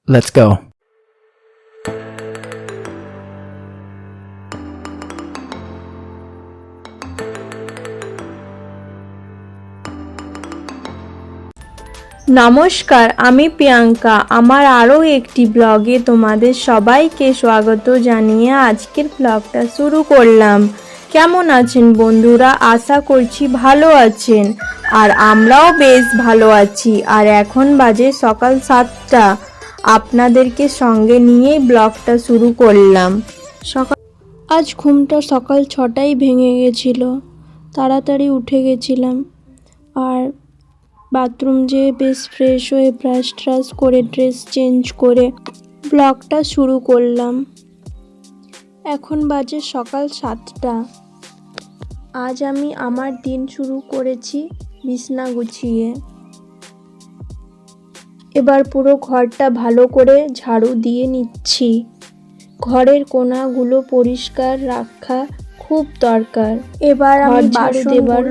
Let's go. নমস্কার, আমি প্রিয়াঙ্কা। আমার আরও একটি ব্লগে তোমাদের সবাইকে স্বাগত জানিয়ে আজকের ব্লগটা শুরু করলাম। কেমন আছেন বন্ধুরা? আশা করছি ভালো আছেন, আর আমরাও বেশ ভালো আছি। আর এখন বাজে সকাল 7টা। আপনাদেরকে সঙ্গে নিয়েই ব্লগটা শুরু করলাম। আজ ঘুমটা সকাল 6টায় ভেঙে গেছিল, তাড়াতাড়ি উঠে গেছিলাম। আর বাথরুম যেয়ে বেশ ফ্রেশ হয়ে ব্রাশ ট্রাশ করে ড্রেস চেঞ্জ করে ব্লগটা শুরু করলাম। এখন বাজে সকাল 7টা। আজ আমি আমার দিন শুরু করেছি বিছনা গুছিয়ে। এবার পুরো ঘরটা ভালো করে ঝাড়ু দিয়ে নিচ্ছি। ঘরের কোণাগুলো পরিষ্কার রাখা খুব দরকার। এবার আমি ঝাড়ু দেবার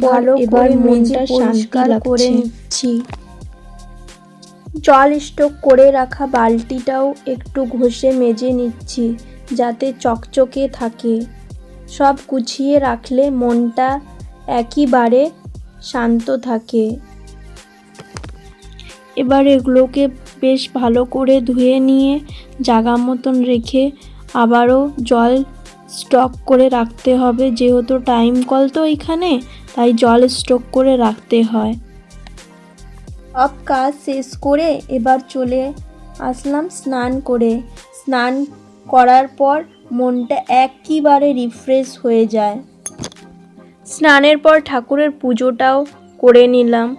ভালো করে মনটা পরিষ্কার করে নিচ্ছি। জল স্টক করে রাখা বালতিটাও একটু ঘষে মেজে নিচ্ছি, যাতে চকচকে থাকে। সব গুছিয়ে রাখলে মনটা একেবারে শান্ত থাকে। এবার এগুলোকে বেশ ভালো করে ধুয়ে নিয়ে জায়গা মতন রেখে আবারও জল স্টক করে রাখতে হবে, যেহেতু টাইম কল তো এখানে, তাই জল স্টক করে রাখতে হয়। সব কাজ শেষ করে এবার চলে আসলাম স্নান করে। স্নান করার পর মনটা একেবারে রিফ্রেশ হয়ে যায়। স্নানের পর ঠাকুরের পুজোটাও করে নিলাম।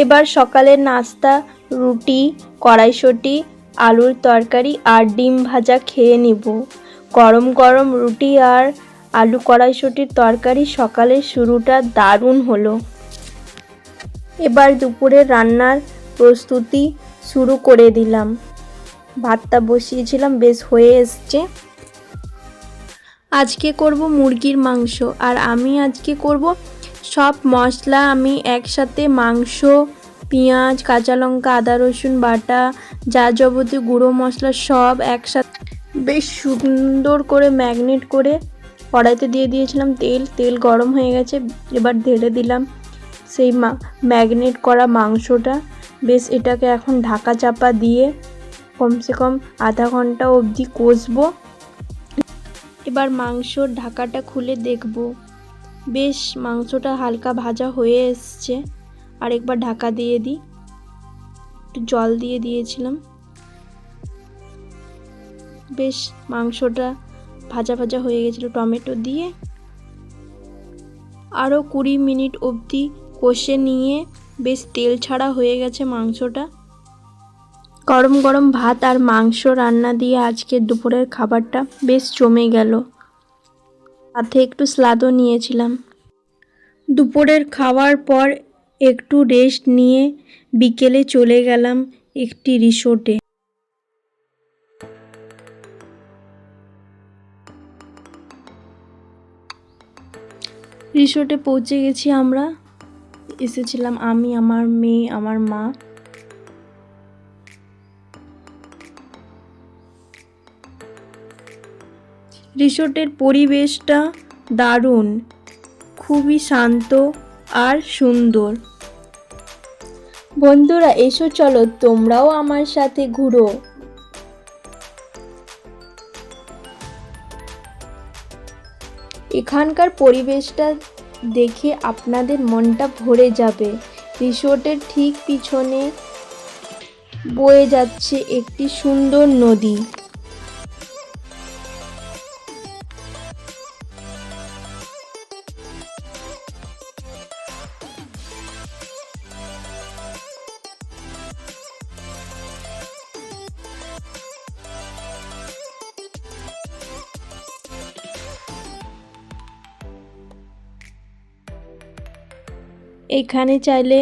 এবার সকালের নাস্তা রুটি, কড়াইশুঁটি, আলুর তরকারি আর ডিম ভাজা খেয়ে নিব। গরম গরম রুটি আর আলু কড়াইশুঁটির তরকারি সকালের শুরুটা দারুণ হলো। এবার দুপুরের রান্নার প্রস্তুতি শুরু করে দিলাম। ভাতটা বসিয়েছিলাম, বেশ হয়ে এসছে। আজকে করব মুরগির মাংস, আর আমি আজকে করব সব মশলা আমি একসাথে, মাংস, পেঁয়াজ, কাঁচা লঙ্কা, আদা রসুন বাটা, যা যাবতীয় গুঁড়ো মশলা সব একসাথে বেশ সুন্দর করে ম্যাগনেট করে কড়াইতে দিয়ে দিয়েছিলাম। তেল গরম হয়ে গেছে, এবার ঢেলে দিলাম সেই ম্যাগনেট করা মাংসটা। বেশ এটাকে এখন ঢাকা চাপা দিয়ে কমসে কম আধা ঘন্টা অবধি কষবো। এবার মাংসর ঢাকাটা খুলে দেখব, বেশ মাংসটা হালকা ভাজা হয়ে এসছে। আর একবার ঢাকা দিয়ে দিই। একটু জল দিয়ে দিয়েছিলাম। বেশ মাংসটা ভাজা ভাজা হয়ে গেছিলো টমেটো দিয়ে। আরও 20 মিনিট অবধি কষে নিয়ে বেশ তেল ছাড়া হয়ে গেছে মাংসটা। গরম গরম ভাত আর মাংস রান্না দিয়ে আজকের দুপুরের খাবারটা বেশ জমে গেল। সাথে একটু স্যালাদও নিয়েছিলাম। দুপুরের খাওয়ার পর একটু রেস্ট নিয়ে বিকেলে চলে গেলাম একটি রিসোর্টে। রিসোর্টে পৌঁছে গেছি আমরা। এসেছিলাম আমি, আমার মেয়ে, আমার মা। রিসোর্টের পরিবেশটা দারুণ, খুবই শান্ত আর সুন্দর। বন্ধুরা এসো, চলো তোমরাও আমার সাথে ঘুরো। এখানকার পরিবেশটা দেখে আপনাদের মনটা ভরে যাবে। রিসোর্টের ঠিক পিছনে বয়ে যাচ্ছে একটি সুন্দর নদী। এখানে চাইলে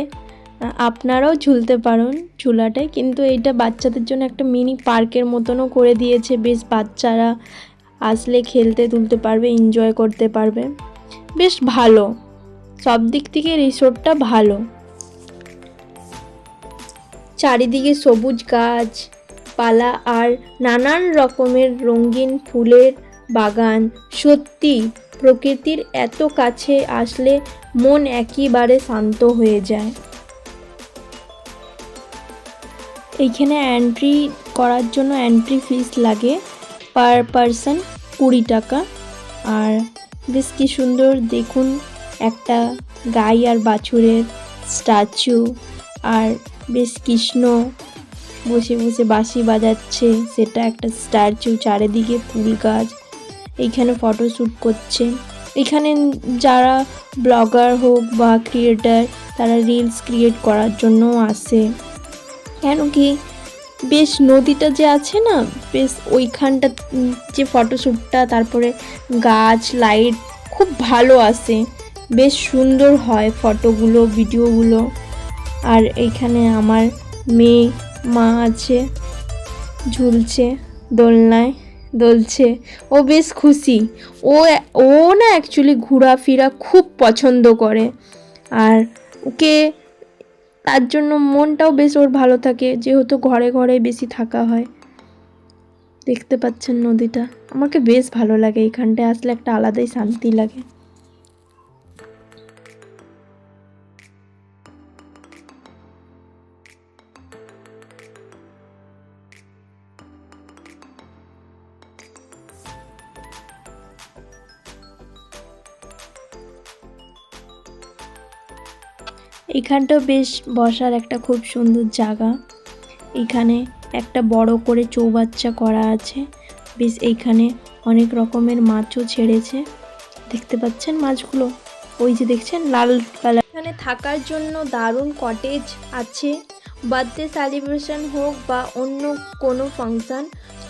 আপনারাও ঝুলতে পারেন ঝুলাটায়, কিন্তু এইটা বাচ্চাদের জন্য একটা মিনি পার্কের মতনও করে দিয়েছে। বেশ বাচ্চারা আসলে খেলতে তুলতে পারবে, এনজয় করতে পারবে। বেশ ভালো, সব দিক থেকে রিসোর্টটা ভালো। চারিদিকে সবুজ গাছ পালা আর নানান রকমের রঙিন ফুলের বাগান। সত্যি প্রকৃতির এত কাছে আসলে মন একেবারে শান্ত হয়ে যায়। এইখানে এন্ট্রি করার জন্য এন্ট্রি ফিস লাগে পার পারসন 20 টাকা। আর বেশ কি সুন্দর দেখুন, একটা গাই আর বাছুরের স্ট্যাচু, আর বেশ কৃষ্ণ বসে বসে বাঁশি বাজাচ্ছে, সেটা একটা স্ট্যাচু। চারিদিকে ফুল গাছ, এইখানে ফটোশ্যুট করছে। এখানে যারা ব্লগার হোক বা ক্রিয়েটার, তারা রিলস ক্রিয়েট করার জন্যও আসে। কেন কি বেশ নদীটা যে আছে না, বেশ ওইখানটা যে ফটোশ্যুটটা, তারপরে গাছ লাইট খুব ভালো আসে, বেশ সুন্দর হয় ফটোগুলো ভিডিওগুলো। আর এইখানে আমার মেয়ে মা আছে, ঝুলছে দোলনায়, দোলছে, ও বেশ খুশি। ও ও না অ্যাকচুয়ালি ঘোরাফেরা খুব পছন্দ করে, আর ওকে তার জন্য মনটাও বেশ ওর ভালো থাকে, যেহেতু ঘরে ঘরে বেশি থাকা হয়। দেখতে পাচ্ছেন নদীটা, আমাকে বেশ ভালো লাগে, এইখানটায় আসলে একটা আলাদাই শান্তি লাগে। এইখানটাও বেশ বসার একটা খুব সুন্দর জায়গা। এখানে একটা বড় করে চৌবাচ্চা করা আছে, বেশ এইখানে অনেক রকমের মাছও ছেড়েছে। দেখতে পাচ্ছেন মাছগুলো, ওই যে দেখছেন লাল কালার। এখানে থাকার জন্য দারুণ কটেজ আছে। বার্থডে সেলিব্রেশন হোক বা অন্য কোনো ফাংশন,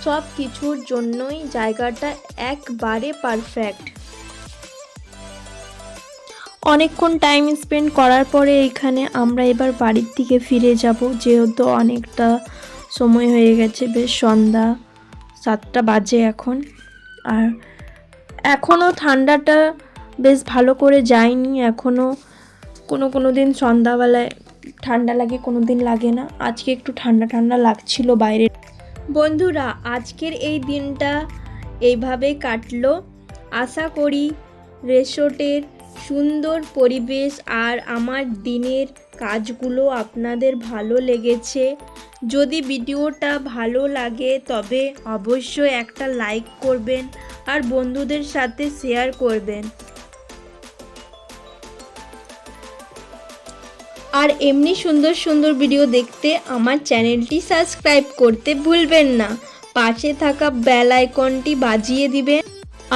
সব কিছুর জন্যই জায়গাটা একবারে পারফেক্ট। অনেকক্ষণ টাইম স্পেন্ড করার পরে এখানে আমরা এবার বাড়ির দিকে ফিরে যাব, যেহেতু অনেকটা সময় হয়ে গেছে, বেশ সন্ধ্যা 7টা বাজে এখন। আর এখনও ঠান্ডাটা বেশ ভালো করে যায়নি, এখনও কোনো দিন সন্ধ্যাবেলায় ঠান্ডা লাগে, কোনো দিন লাগে না। আজকে একটু ঠান্ডা ঠান্ডা লাগছিল বাইরে। বন্ধুরা, আজকের এই দিনটা এইভাবেই কাটলো। আশা করি রিসোর্টের সুন্দর পরিবেশ আর আমার দিনের কাজগুলো আপনাদের ভালো লেগেছে। যদি ভিডিওটা ভালো লাগে তবে অবশ্যই একটা লাইক করবেন আর বন্ধুদের সাথে শেয়ার করবেন। আর এমনি সুন্দর সুন্দর ভিডিও দেখতে আমার চ্যানেলটি সাবস্ক্রাইব করতে ভুলবেন না, পাশে থাকা বেল আইকনটি বাজিয়ে দিবেন।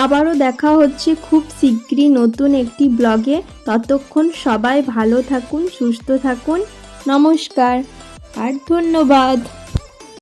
আবারও দেখা হচ্ছে খুব শীঘ্রই নতুন একটি ব্লগে। ততক্ষণ সবাই ভালো থাকুন, সুস্থ থাকুন। নমস্কার আর ধন্যবাদ।